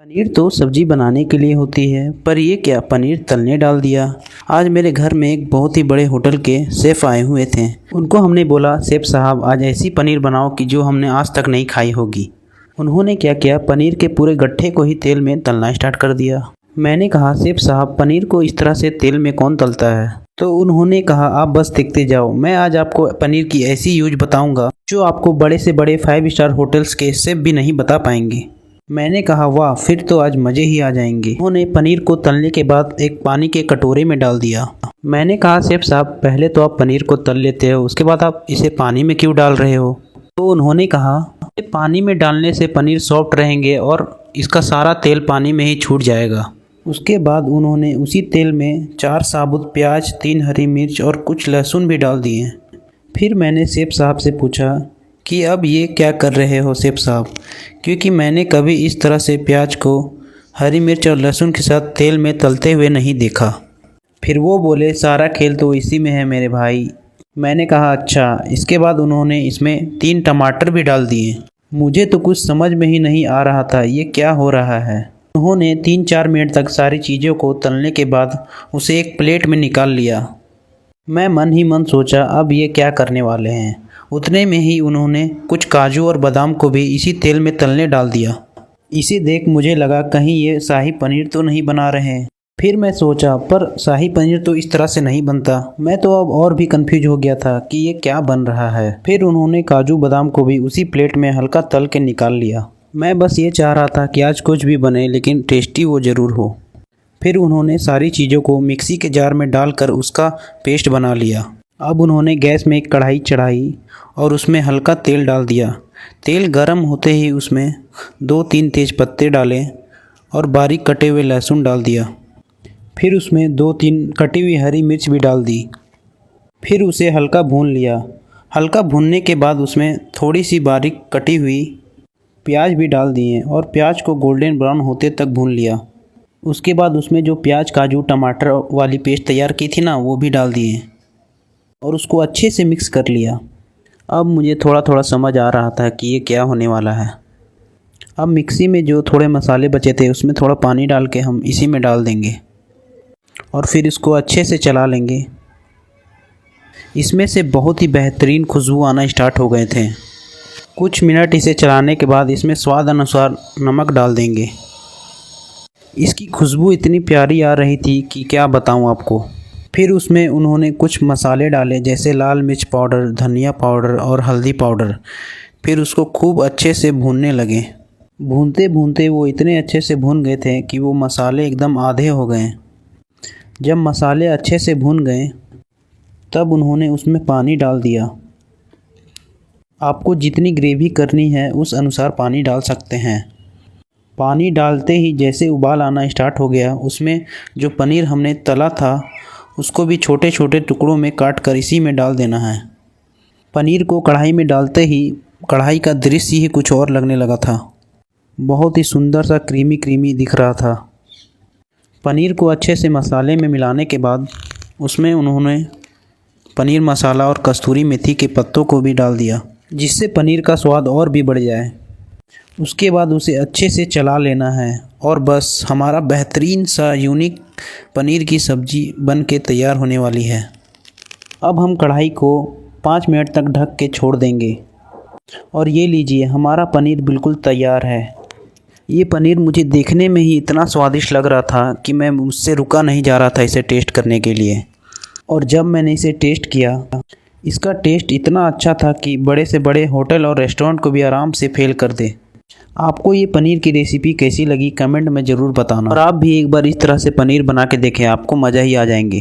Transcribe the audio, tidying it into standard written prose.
पनीर तो सब्जी बनाने के लिए होती है, पर ये क्या पनीर तलने डाल दिया। आज मेरे घर में एक बहुत ही बड़े होटल के शेफ़ आए हुए थे। उनको हमने बोला, शेफ़ साहब आज ऐसी पनीर बनाओ कि जो हमने आज तक नहीं खाई होगी। उन्होंने क्या किया, पनीर के पूरे गट्ठे को ही तेल में तलना स्टार्ट कर दिया। मैंने कहा, शेफ़ साहब पनीर को इस तरह से तेल में कौन तलता है। तो उन्होंने कहा, आप बस देखते जाओ, मैं आज आपको पनीर की ऐसी यूज बताऊंगा जो आपको बड़े से बड़े 5 स्टार होटल्स के शेफ़ भी नहीं बता पाएंगे। मैंने कहा, वाह, फिर तो आज मज़े ही आ जाएंगे। उन्होंने पनीर को तलने के बाद एक पानी के कटोरे में डाल दिया। मैंने कहा, शेफ़ साहब पहले तो आप पनीर को तल लेते हो, उसके बाद आप इसे पानी में क्यों डाल रहे हो। तो उन्होंने कहा, पानी में डालने से पनीर सॉफ्ट रहेंगे और इसका सारा तेल पानी में ही छूट जाएगा। उसके बाद उन्होंने उसी तेल में 4 साबुत प्याज, 3 हरी मिर्च और कुछ लहसुन भी डाल दिए। फिर मैंने शेफ़ साहब से पूछा कि अब ये क्या कर रहे हो शेफ़ साहब, क्योंकि मैंने कभी इस तरह से प्याज को हरी मिर्च और लहसुन के साथ तेल में तलते हुए नहीं देखा। फिर वो बोले, सारा खेल तो इसी में है मेरे भाई। मैंने कहा, अच्छा। इसके बाद उन्होंने इसमें 3 टमाटर भी डाल दिए। मुझे तो कुछ समझ में ही नहीं आ रहा था ये क्या हो रहा है। उन्होंने 3-4 मिनट तक सारी चीज़ों को तलने के बाद उसे एक प्लेट में निकाल लिया। मैं मन ही मन सोचा, अब ये क्या करने वाले हैं। उतने में ही उन्होंने कुछ काजू और बादाम को भी इसी तेल में तलने डाल दिया। इसे देख मुझे लगा कहीं ये शाही पनीर तो नहीं बना रहे हैं। फिर मैं सोचा, पर शाही पनीर तो इस तरह से नहीं बनता। मैं तो अब और भी कंफ्यूज हो गया था कि ये क्या बन रहा है। फिर उन्होंने काजू बादाम को भी उसी प्लेट में हल्का तल के निकाल लिया। मैं बस ये चाह रहा था कि आज कुछ भी बने लेकिन टेस्टी वो ज़रूर हो। फिर उन्होंने सारी चीज़ों को मिक्सी के जार में डालकर उसका पेस्ट बना लिया। अब उन्होंने गैस में एक कढ़ाई चढ़ाई और उसमें हल्का तेल डाल दिया। तेल गर्म होते ही उसमें 2-3 तेज पत्ते डाले और बारीक कटे हुए लहसुन डाल दिया। फिर उसमें 2-3 कटी हुई हरी मिर्च भी डाल दी। फिर उसे हल्का भून लिया। हल्का भूनने के बाद उसमें थोड़ी सी बारीक कटी हुई प्याज भी डाल दिए और प्याज को गोल्डन ब्राउन होते तक भून लिया। उसके बाद उसमें जो प्याज काजू टमाटर वाली पेस्ट तैयार की थी ना, वो भी डाल दिए और उसको अच्छे से मिक्स कर लिया। अब मुझे थोड़ा थोड़ा समझ आ रहा था कि ये क्या होने वाला है। अब मिक्सी में जो थोड़े मसाले बचे थे उसमें थोड़ा पानी डाल के हम इसी में डाल देंगे और फिर इसको अच्छे से चला लेंगे। इसमें से बहुत ही बेहतरीन खुशबू आना स्टार्ट हो गए थे। कुछ मिनट इसे चलाने के बाद इसमें स्वाद अनुसार नमक डाल देंगे। इसकी खुशबू इतनी प्यारी आ रही थी कि क्या बताऊं आपको। फिर उसमें उन्होंने कुछ मसाले डाले, जैसे लाल मिर्च पाउडर, धनिया पाउडर और हल्दी पाउडर। फिर उसको खूब अच्छे से भूनने लगे। भूनते भूनते वो इतने अच्छे से भून गए थे कि वो मसाले एकदम आधे हो गए। जब मसाले अच्छे से भून गए तब उन्होंने उसमें पानी डाल दिया। आपको जितनी ग्रेवी करनी है उस अनुसार पानी डाल सकते हैं। पानी डालते ही जैसे उबाल आना स्टार्ट हो गया, उसमें जो पनीर हमने तला था उसको भी छोटे छोटे टुकड़ों में काट कर इसी में डाल देना है। पनीर को कढ़ाई में डालते ही कढ़ाई का दृश्य ही कुछ और लगने लगा था। बहुत ही सुंदर सा क्रीमी क्रीमी दिख रहा था। पनीर को अच्छे से मसाले में मिलाने के बाद उसमें उन्होंने पनीर मसाला और कस्तूरी मेथी के पत्तों को भी डाल दिया, जिससे पनीर का स्वाद और भी बढ़ जाए। उसके बाद उसे अच्छे से चला लेना है और बस हमारा बेहतरीन सा यूनिक पनीर की सब्ज़ी बन के तैयार होने वाली है। अब हम कढ़ाई को 5 मिनट तक ढक के छोड़ देंगे और ये लीजिए, हमारा पनीर बिल्कुल तैयार है। ये पनीर मुझे देखने में ही इतना स्वादिष्ट लग रहा था कि मैं मुझसे रुका नहीं जा रहा था इसे टेस्ट करने के लिए। और जब मैंने इसे टेस्ट किया, इसका टेस्ट इतना अच्छा था कि बड़े से बड़े होटल और रेस्टोरेंट को भी आराम से फेल कर दे। आपको ये पनीर की रेसिपी कैसी लगी कमेंट में ज़रूर बताना और आप भी एक बार इस तरह से पनीर बना के देखें, आपको मज़ा ही आ जाएंगे।